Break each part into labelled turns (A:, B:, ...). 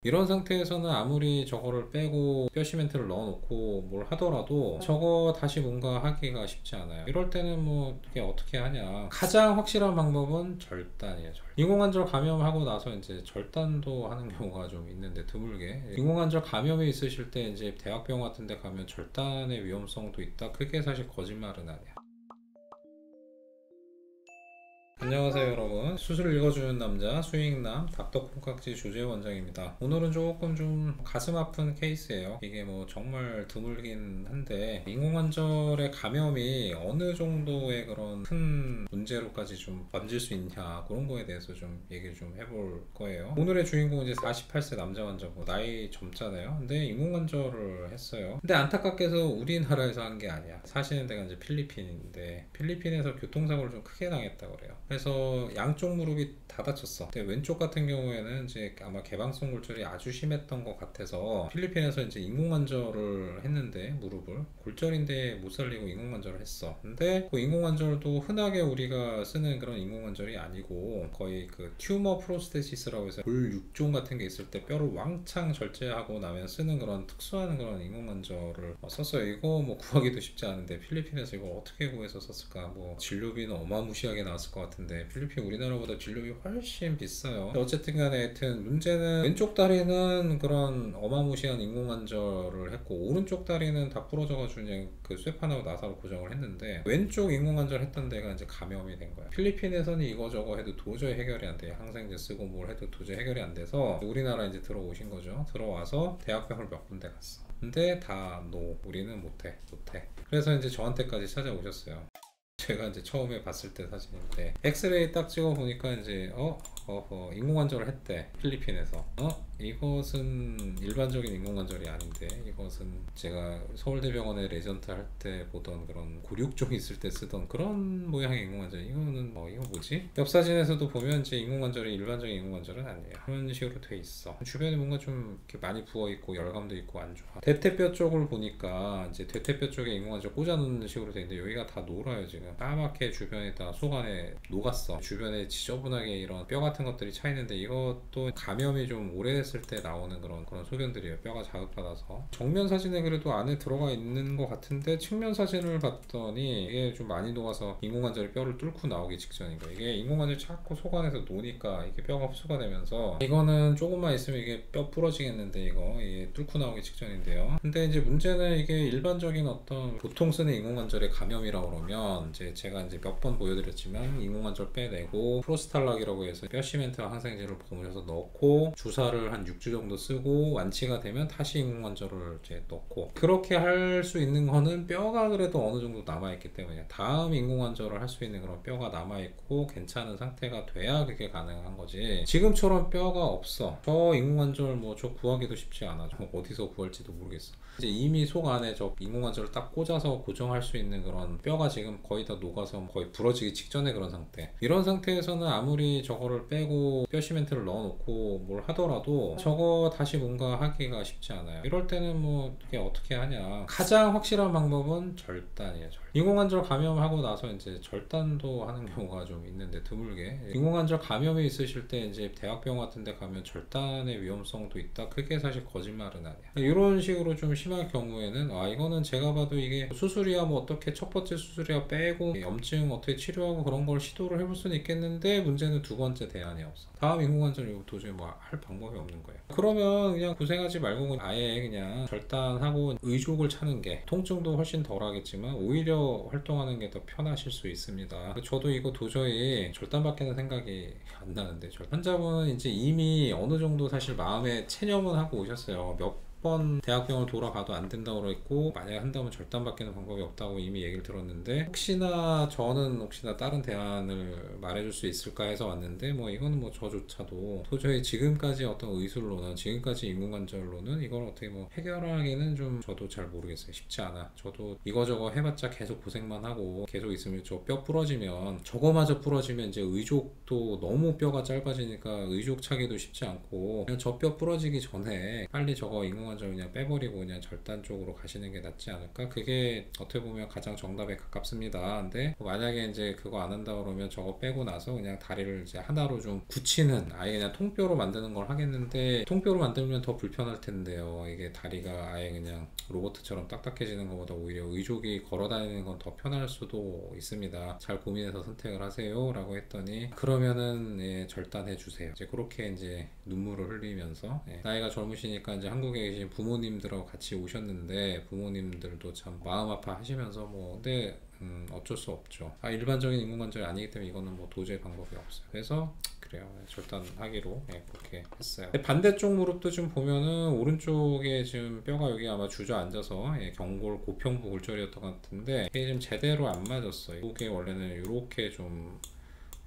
A: 이런 상태에서는 아무리 저거를 빼고 뼈 시멘트를 넣어놓고 뭘 하더라도 저거 다시 뭔가 하기가 쉽지 않아요. 이럴 때는 뭐 이게 어떻게 하냐, 가장 확실한 방법은 절단이에요. 인공관절 감염하고 나서 이제 절단도 하는 경우가 좀 있는데 드물게, 인공관절 감염이 있으실 때 이제 대학병원 같은 데 가면 절단의 위험성도 있다, 그게 사실 거짓말은 아니야. 안녕하세요 여러분, 수술 읽어주는 남자 수익남 닥터콩깍지 조재 원장입니다. 오늘은 조금 좀 가슴 아픈 케이스예요. 이게 뭐 정말 드물긴 한데, 인공관절의 감염이 어느 정도의 그런 큰 문제로까지 좀 번질 수 있냐, 그런 거에 대해서 좀 얘기를 좀 해볼 거예요. 오늘의 주인공은 이제 48세 남자 환자고 나이 젊잖아요. 근데 인공관절을 했어요. 근데 안타깝게도 우리나라에서 한 게 아니야. 사시는 데가 이제 필리핀인데, 필리핀에서 교통사고를 좀 크게 당했다고 그래요. 그래서 양쪽 무릎이 다 다쳤어. 근데 왼쪽 같은 경우에는 이제 아마 개방성 골절이 아주 심했던 것 같아서 필리핀에서 이제 인공관절을 했는데, 무릎을 골절인데 못 살리고 인공관절을 했어. 근데 그 인공관절도 흔하게 우리가 쓰는 그런 인공관절이 아니고, 거의 그 튜머 프로스테시스라고 해서 골 6종 같은 게 있을 때 뼈를 왕창 절제하고 나면 쓰는 그런 특수한 그런 인공관절을 썼어요. 이거 뭐 구하기도 쉽지 않은데 필리핀에서 이걸 어떻게 구해서 썼을까. 뭐 진료비는 어마무시하게 나왔을 것 같은데 필리핀 우리나라보다 진료비 훨씬 비싸요. 어쨌든 간에 하여튼 문제는 왼쪽 다리는 그런 어마무시한 인공관절을 했고, 오른쪽 다리는 다 부러져가지고 그냥 그 쇠판하고 나사로 고정을 했는데, 왼쪽 인공관절 했던 데가 이제 감염이 된 거야. 필리핀에서는 이거저거 해도 도저히 해결이 안 돼. 항생제 쓰고 뭘 해도 도저히 해결이 안 돼서 우리나라 이제 들어오신 거죠. 들어와서 대학병을 몇 군데 갔어. 근데 다 노. 우리는 못해. 그래서 이제 저한테까지 찾아오셨어요. 제가 이제 처음에 봤을 때 사진인데, 엑스레이 딱 찍어 보니까 이제 인공관절을 했대, 필리핀에서. 이것은 일반적인 인공관절이 아닌데, 이것은 제가 서울대병원에 레전트 할 때 보던 그런 골육종 있을 때 쓰던 그런 모양의 인공관절, 이거는 이거 뭐지? 옆 사진에서도 보면 이제 인공관절이 일반적인 인공관절은 아니에요. 그런 식으로 돼 있어. 주변에 뭔가 좀 이렇게 많이 부어 있고 열감도 있고 안 좋아. 대퇴뼈 쪽을 보니까 이제 대퇴뼈 쪽에 인공관절 꽂아 놓는 식으로 돼 있는데, 여기가 다 노라요. 지금 까맣게 주변에다 속 안에 녹았어. 주변에 지저분하게 이런 뼈 같은 것들이 차 있는데, 이것도 감염이 좀 오래됐을 때 나오는 그런 소견들이에요. 뼈가 자극받아서. 정면 사진에 그래도 안에 들어가 있는 것 같은데, 측면 사진을 봤더니 이게 좀 많이 녹아서 인공관절이 뼈를 뚫고 나오기 직전인 거예요. 이게 인공관절이 자꾸 속 안에서 노니까 이게 뼈가 흡수가 되면서, 이거는 조금만 있으면 이게 뼈 부러지겠는데, 이게 뚫고 나오기 직전인데요. 근데 이제 문제는 이게 일반적인 어떤 보통 쓰는 인공관절의 감염이라고 그러면, 이제 제가 이제 몇 번 보여드렸지만, 인공관절 빼내고 프로스탈락이라고 해서 뼈 시멘트와 항생제를 버무려서 넣고 주사를 한 6주 정도 쓰고, 완치가 되면 다시 인공관절을 이제 넣고, 그렇게 할 수 있는 거는 뼈가 그래도 어느 정도 남아있기 때문에, 다음 인공관절을 할 수 있는 그런 뼈가 남아있고 괜찮은 상태가 돼야 그게 가능한 거지. 지금처럼 뼈가 없어. 저 인공관절 저 구하기도 쉽지 않아. 저 어디서 구할지도 모르겠어. 이제 이미 속 안에 저 인공관절을 딱 꽂아서 고정할 수 있는 그런 뼈가 지금 거의 다 녹아서 거의 부러지기 직전의 그런 상태. 이런 상태에서는 아무리 저거를 빼고 뼈 시멘트를 넣어놓고 뭘 하더라도 저거 다시 뭔가 하기가 쉽지 않아요. 이럴 때는 뭐 이게 어떻게 하냐, 가장 확실한 방법은 절단이에요. 인공관절 감염하고 나서 이제 절단도 하는 경우가 좀 있는데 드물게, 인공관절 감염이 있으실 때 이제 대학병원 같은 데 가면 절단의 위험성도 있다, 그게 사실 거짓말은 아니야. 이런 식으로 좀 심할 경우에는 이거는 제가 봐도 이게 수술이야, 뭐 어떻게 첫 번째 수술이야 빼고 염증 어떻게 치료하고 그런 걸 시도를 해볼 수는 있겠는데, 문제는 두 번째 대안이 없어. 다음 인공관절 이거 도저히 뭐 할 방법이 없는 거예요. 그러면 그냥 고생하지 말고 아예 그냥 절단하고 의족을 차는 게 통증도 훨씬 덜 하겠지만 오히려 활동하는 게 더 편하실 수 있습니다. 저도 이거 도저히 절단밖에는 생각이 안 나는데, 환자분은 이제 이미 어느 정도 사실 마음에 체념은 하고 오셨어요. 몇 번 대학병원을 돌아가도 안 된다고 그랬고, 만약에 한다면 절단밖에는 방법이 없다고 이미 얘기를 들었는데, 저는 혹시나 다른 대안을 말해줄 수 있을까 해서 왔는데, 이거는 저조차도 도저히 지금까지 어떤 의술로는, 지금까지 인공관절로는 이걸 어떻게 해결하기는 좀 저도 잘 모르겠어요. 쉽지 않아. 저도 이거저거 해봤자 계속 고생만 하고 계속 있으면 저 뼈 부러지면, 저거마저 부러지면 이제 의족도 너무 뼈가 짧아지니까 의족 차기도 쉽지 않고, 그냥 저 뼈 부러지기 전에 빨리 저거 인공관절 인공관절 그냥 빼버리고 그냥 절단 쪽으로 가시는 게 낫지 않을까? 그게 어떻게 보면 가장 정답에 가깝습니다. 근데 만약에 이제 그거 안 한다 그러면 저거 빼고 나서 그냥 다리를 이제 하나로 좀 굳히는, 아예 그냥 통뼈로 만드는 걸 하겠는데, 통뼈로 만들면 더 불편할 텐데요. 이게 다리가 아예 그냥 로봇처럼 딱딱해지는 것보다 오히려 의족이 걸어 다니는 건 더 편할 수도 있습니다. 잘 고민해서 선택을 하세요 라고 했더니, 그러면은 예, 절단해 주세요. 이제 그렇게 이제 눈물을 흘리면서, 예, 나이가 젊으시니까 이제 한국에 계신 부모님들하고 같이 오셨는데, 부모님들도 참 마음 아파 하시면서 뭐, 근데 어쩔 수 없죠. 일반적인 인공관절이 아니기 때문에 이거는 뭐 도저히 방법이 없어요. 그래서 그래요. 절단하기로 그렇게 했어요. 반대쪽 무릎도 좀 보면은 오른쪽에 지금 뼈가 여기 아마 주저앉아서 경골 고평부 골절이었던 것 같은데, 이게 좀 제대로 안 맞았어요. 이게 원래는 이렇게 좀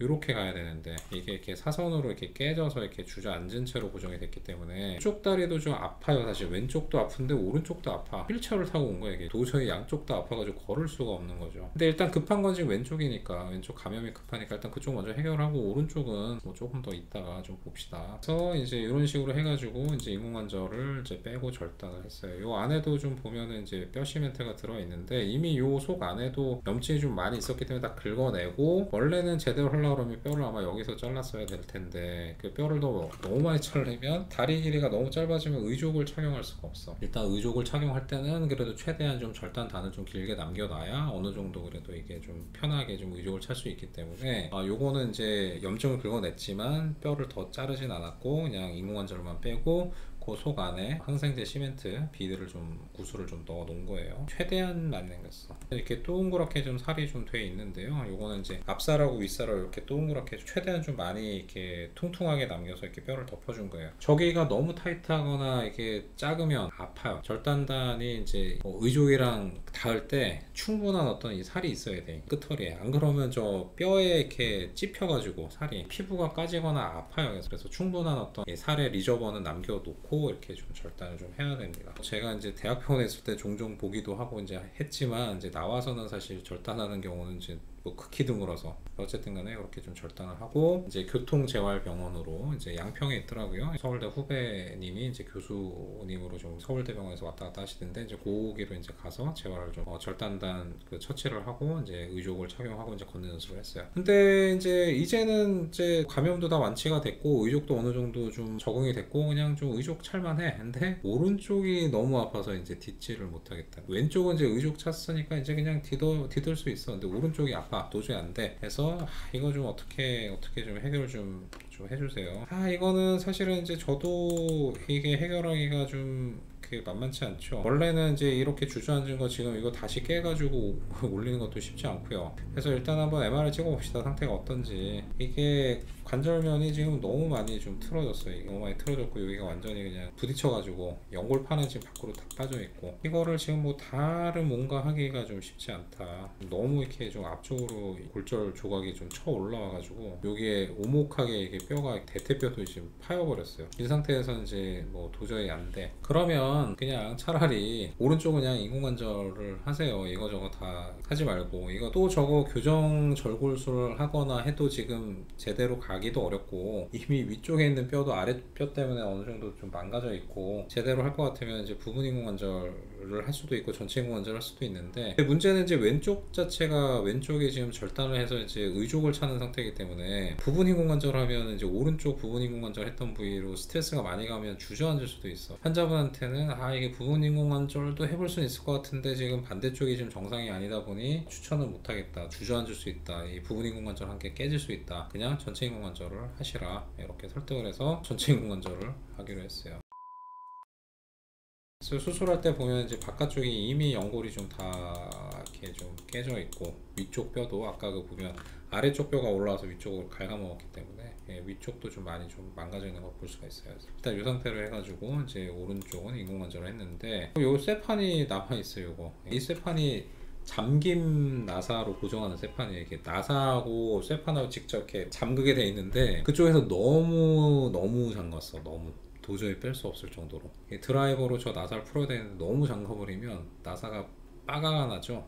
A: 이렇게 가야 되는데, 이게 이렇게 사선으로 이렇게 깨져서 이렇게 주저앉은 채로 고정이 됐기 때문에 왼쪽 다리도 좀 아파요. 사실 왼쪽도 아픈데 오른쪽도 아파. 휠체어를 타고 온 거예요. 이게 도저히 양쪽 다 아파가지고 걸을 수가 없는 거죠. 근데 일단 급한 건 지금 왼쪽이니까, 왼쪽 감염이 급하니까 일단 그쪽 먼저 해결하고, 오른쪽은 뭐 조금 더 있다가 좀 봅시다. 그래서 이제 이런 식으로 해가지고 이제 인공관절을 이제 빼고 절단을 했어요. 요 안에도 좀 보면은 이제 뼈 시멘트가 들어 있는데, 이미 요 속 안에도 염증이 좀 많이 있었기 때문에 다 긁어내고, 원래는 제대로 하려고 그러면 뼈를 아마 여기서 잘랐어야 될 텐데, 그 뼈를 너무 많이 자르면 다리 길이가 너무 짧아지면 의족을 착용할 수가 없어. 일단 의족을 착용할 때는 그래도 최대한 좀 절단 단을 좀 길게 남겨놔야 어느 정도 그래도 이게 좀 편하게 좀 의족을 찰 수 있기 때문에, 요거는 이제 염증을 긁어냈지만 뼈를 더 자르진 않았고 그냥 인공관절만 빼고 그 속 안에 항생제 시멘트 비드를 좀 구슬을 좀 넣어 놓은 거예요. 최대한 많이 남겼어. 이렇게 동그랗게 좀 살이 좀 돼 있는데요. 요거는 이제 앞살하고 윗살을 이렇게 동그랗게 최대한 좀 많이 이렇게 퉁퉁하게 남겨서 이렇게 뼈를 덮어준 거예요. 저기가 너무 타이트하거나 이게 작으면 아파요. 절단단이 이제 의족이랑 닿을 때 충분한 어떤 이 살이 있어야 돼, 끝털이에. 안 그러면 저 뼈에 이렇게 찝혀가지고 살이 피부가 까지거나 아파요. 그래서 충분한 어떤 살의 리저버는 남겨놓고 이렇게 좀 절단을 좀 해야 됩니다. 제가 이제 대학병원에 있을 때 종종 보기도 하고 이제 했지만, 이제 나와서는 사실 절단하는 경우는 이제 뭐 극히 드물어서, 어쨌든 간에 이렇게 좀 절단을 하고, 이제 교통재활병원으로 이제 양평에 있더라고요. 서울대 후배님이 이제 교수님으로 좀 서울대병원에서 왔다 갔다 하시던데, 이제 거기로 이제 가서 재활을 좀 절단단 그 처치를 하고 이제 의족을 착용하고 이제 걷는 연습을 했어요. 근데 이제는 이제 감염도 다 완치가 됐고 의족도 어느 정도 좀 적응이 됐고 그냥 좀 의족 찰만해. 근데 오른쪽이 너무 아파서 이제 딛지를 못하겠다. 왼쪽은 이제 의족 찼으니까 이제 그냥 디딜 수 있어. 근데 오른쪽이 아파, 도저히 안 돼. 그래서 이거 좀 어떻게 좀 해결 좀 해주세요. 이거는 사실은 이제 저도 이게 해결하기가 좀 만만치 않죠. 원래는 이제 이렇게 주저앉은 거 지금 이거 다시 깨가지고 올리는 것도 쉽지 않고요. 그래서 일단 한번 MR을 찍어 봅시다. 상태가 어떤지. 이게 관절면이 지금 너무 많이 좀 틀어졌어요. 너무 많이 틀어졌고 여기가 완전히 그냥 부딪혀가지고 연골판은 지금 밖으로 다 빠져있고, 이거를 지금 뭐 다른 뭔가 하기가 좀 쉽지 않다. 너무 이렇게 좀 앞쪽으로 골절 조각이 좀 쳐 올라와가지고 여기에 오목하게 이게 뼈가 대퇴뼈도 지금 파여버렸어요. 이 상태에서는 이제 뭐 도저히 안 돼. 그러면 그냥 차라리 오른쪽은 그냥 인공관절을 하세요. 이거저거 다 하지 말고, 이거 또 저거 교정 절골술을 하거나 해도 지금 제대로 가기도 어렵고, 이미 위쪽에 있는 뼈도 아랫뼈 때문에 어느 정도 좀 망가져 있고, 제대로 할 것 같으면 이제 부분 인공관절을 할 수도 있고 전체 인공관절을 할 수도 있는데, 문제는 이제 왼쪽 자체가, 왼쪽에 지금 절단을 해서 이제 의족을 차는 상태이기 때문에 부분 인공관절 하면 이제 오른쪽 부분 인공관절 했던 부위로 스트레스가 많이 가면 주저앉을 수도 있어. 환자분한테는 이게 부분 인공관절도 해볼 수는 있을 것 같은데 지금 반대쪽이 지금 정상이 아니다 보니 추천은 못하겠다, 주저앉을 수 있다, 이 부분 인공관절 한 개 깨질 수 있다, 그냥 전체 인공관절을 하시라, 이렇게 설득을 해서 전체 인공관절을 하기로 했어요. 수술할 때 보면 이제 바깥쪽이 이미 연골이 좀 다 이렇게 좀 깨져 있고, 위쪽 뼈도 아까 그 보면 아래쪽 뼈가 올라와서 위쪽을 갉아먹었기 때문에 위쪽도 좀 많이 좀 망가져 있는 걸 볼 수가 있어요. 일단 이 상태로 해가지고 이제 오른쪽은 인공관절을 했는데, 요 쇠판이 남아 있어요. 이 쇠판이 잠김 나사로 고정하는 쇠판이에요. 이게 나사하고 쇠판하고 직접 이렇게 잠그게 돼 있는데, 그쪽에서 너무 잠갔어. 너무 도저히 뺄 수 없을 정도로 드라이버로 저 나사를 풀어야 되는데 너무 잠가버리면 나사가 빠가가 나죠.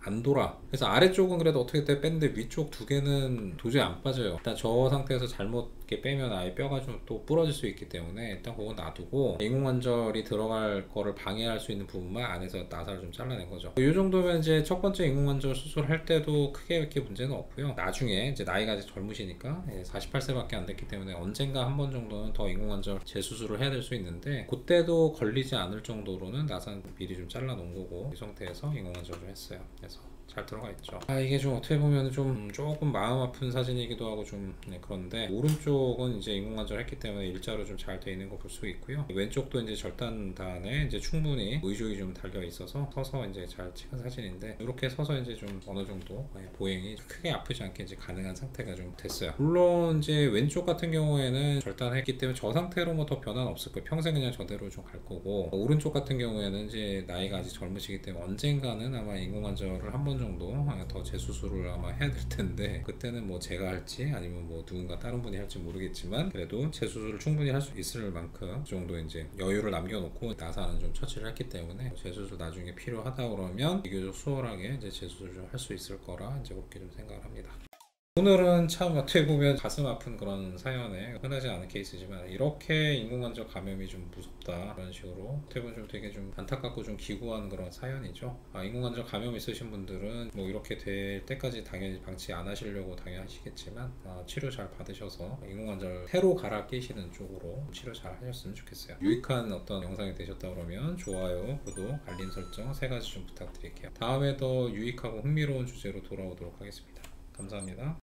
A: 안 돌아. 그래서 아래쪽은 그래도 어떻게 뺐는데 위쪽 두 개는 도저히 안 빠져요. 일단 저 상태에서 잘못 이렇게 빼면 아예 뼈가 좀 또 부러질 수 있기 때문에 일단 그건 놔두고 인공관절이 들어갈 거를 방해할 수 있는 부분만 안에서 나사를 좀 잘라낸 거죠. 이 정도면 이제 첫 번째 인공관절 수술할 때도 크게 이렇게 문제는 없고요. 나중에 이제 나이가 아직 젊으시니까 48세밖에 안 됐기 때문에 언젠가 한 번 정도는 더 인공관절 재수술을 해야 될 수 있는데 그때도 걸리지 않을 정도로는 나사는 미리 좀 잘라 놓은 거고 이 상태에서 인공관절을 좀 했어요. 그래서 잘 들어가 있죠. 이게 좀 어떻게 보면 좀 조금 마음 아픈 사진이기도 하고 좀 그런데 오른쪽은 이제 인공관절 했기 때문에 일자로 좀 잘 돼 있는 거 볼 수 있고요. 왼쪽도 이제 절단단에 이제 충분히 의족이 좀 달려 있어서 서서 이제 잘 찍은 사진인데 이렇게 서서 이제 좀 어느 정도 보행이 크게 아프지 않게 이제 가능한 상태가 좀 됐어요. 물론 이제 왼쪽 같은 경우에는 절단했기 때문에 저 상태로 뭐 더 변화는 없을 거예요. 평생 그냥 저대로 좀 갈 거고 오른쪽 같은 경우에는 이제 나이가 아직 젊으시기 때문에 언젠가는 아마 인공관절을 한 번 정도 더 재수술을 아마 해야 될 텐데 그때는 뭐 제가 할지 아니면 뭐 누군가 다른 분이 할지 모르겠지만 그래도 재수술을 충분히 할 수 있을 만큼 그 정도 이제 여유를 남겨놓고 나사는 좀 처치를 했기 때문에 재수술 나중에 필요하다 그러면 비교적 수월하게 이제 재수술을 할 수 있을 거라 이제 그렇게 좀 생각을 합니다. 오늘은 참 어떻게 보면 가슴 아픈 그런 사연에 흔하지 않은 케이스지만 이렇게 인공관절 감염이 좀 무섭다 그런 식으로 어떻게 보면 좀 되게 좀 안타깝고 좀 기구한 그런 사연이죠. 인공관절 감염 있으신 분들은 뭐 이렇게 될 때까지 당연히 방치 안 하시려고 당연히 하시겠지만 치료 잘 받으셔서 인공관절 새로 갈아 끼시는 쪽으로 치료 잘 하셨으면 좋겠어요. 유익한 어떤 영상이 되셨다 그러면 좋아요, 구독, 알림 설정 3가지 좀 부탁드릴게요. 다음에 더 유익하고 흥미로운 주제로 돌아오도록 하겠습니다. 감사합니다.